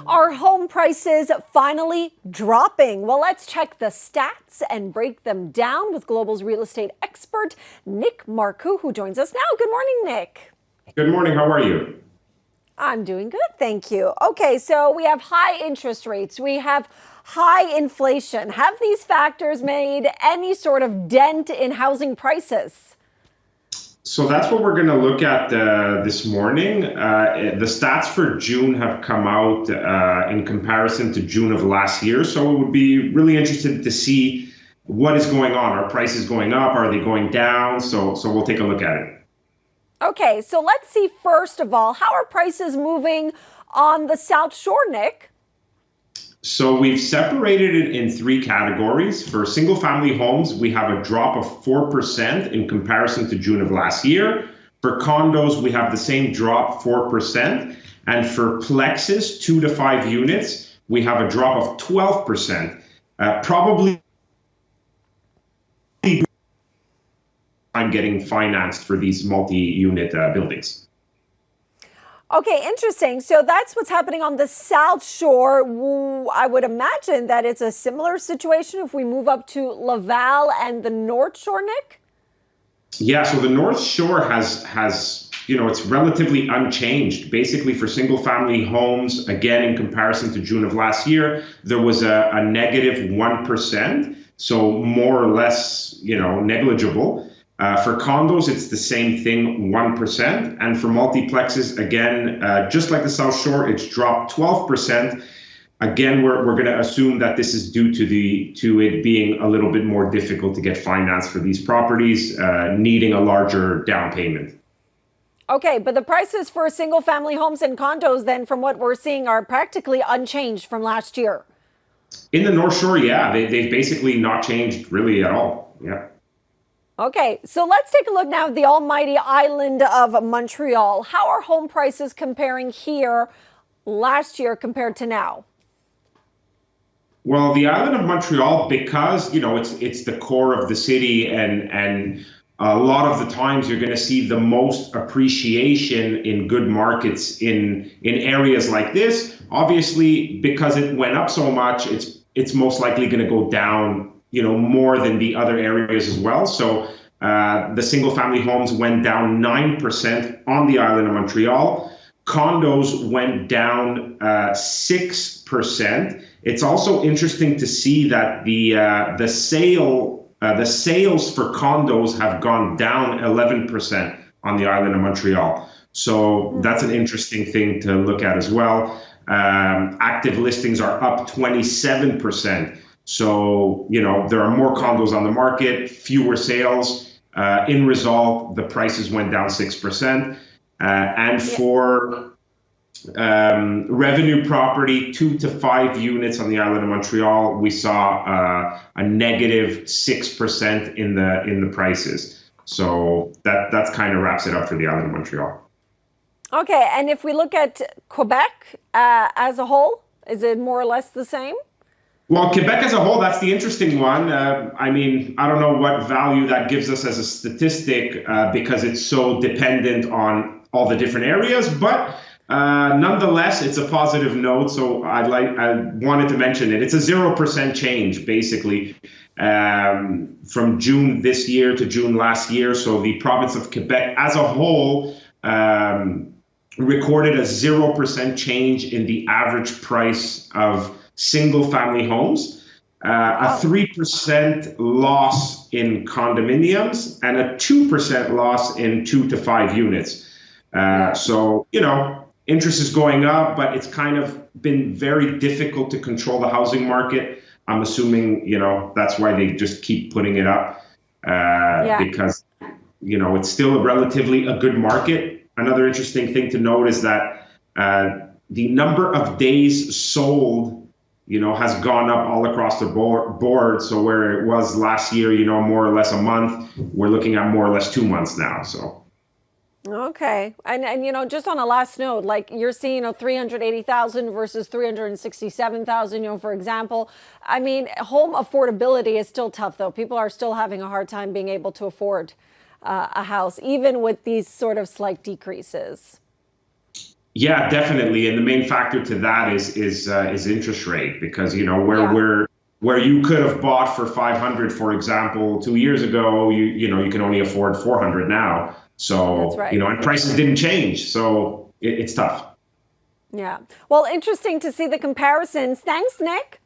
Are home prices finally dropping? Well, let's check the stats and break them down with Global's real estate expert, Nick Markou, who joins us now. Good morning, Nick. Good morning. How are you? I'm doing good, thank you. Okay, so we have high interest rates. We have high inflation. Have these factors made any sort of dent in housing prices? So that's what we're going to look at this morning. The stats for June have come out in comparison to June of last year. So it would be really interested to see what is going on. Are prices going up? Are they going down? So we'll take a look at it. Okay, so let's see, first of all, how are prices moving on the South Shore, Nick? So we've separated it in three categories. For single family homes, we have a drop of 4% in comparison to June of last year. For condos, we have the same drop, 4%. And for plexes, 2 to 5 units, we have a drop of 12%. Probably I'm getting financed for these multi-unit buildings. Okay, interesting. So that's what's happening on the South Shore. I would imagine that it's a similar situation if we move up to Laval and the North Shore, Nick? Yeah, so the North Shore has it's relatively unchanged. Basically, for single family homes, again, in comparison to June of last year, there was a negative 1%. So more or less, negligible. For condos, it's the same thing, 1%. And for multiplexes, again, just like the South Shore, it's dropped 12%. Again, we're going to assume that this is due to it being a little bit more difficult to get finance for these properties, needing a larger down payment. Okay, but the prices for single family homes and condos, then, from what we're seeing, are practically unchanged from last year. In the North Shore, yeah, they've basically not changed really at all. Yeah. Okay, so let's take a look now at the almighty island of Montreal. How are home prices comparing here last year compared to now? Well, the island of Montreal, because it's the core of the city, and a lot of the times you're going to see the most appreciation in good markets in areas like this. Obviously, because it went up so much, it's most likely going to go down more than the other areas as well. So the single family homes went down 9% on the island of Montreal. Condos went down 6%. It's also interesting to see that the sales for condos have gone down 11% on the island of Montreal. So that's an interesting thing to look at as well. Active listings are up 27%. So, there are more condos on the market, fewer sales. In result, the prices went down 6%. And for revenue property, 2 to 5 units on the island of Montreal, we saw a negative 6% in the prices. So that kind of wraps it up for the island of Montreal. Okay, and if we look at Quebec as a whole, is it more or less the same? Well, Quebec as a whole, that's the interesting one. I don't know what value that gives us as a statistic because it's so dependent on all the different areas, but nonetheless, it's a positive note. So I wanted to mention it. It's a 0% change, basically, from June this year to June last year. So the province of Quebec as a whole recorded a 0% change in the average price of single family homes, a 3% loss in condominiums, and a 2% loss in 2 to 5 units. So, interest is going up, but it's kind of been very difficult to control the housing market. I'm assuming, that's why they just keep putting it up because, it's still a good market. Another interesting thing to note is that the number of days sold has gone up all across the board. So where it was last year, more or less a month, we're looking at more or less 2 months now. So. Okay. And just on a last note, like you're seeing 380,000 versus 367,000, for example. Home affordability is still tough, though. People are still having a hard time being able to afford a house, even with these sort of slight decreases. Yeah, definitely. And the main factor to that is interest rate, because Yeah, where you could have bought for 500, for example, 2 years ago, you can only afford 400 now. that's So right. and prices didn't change, so it's tough. Yeah. Well, interesting to see the comparisons. Thanks, Nick.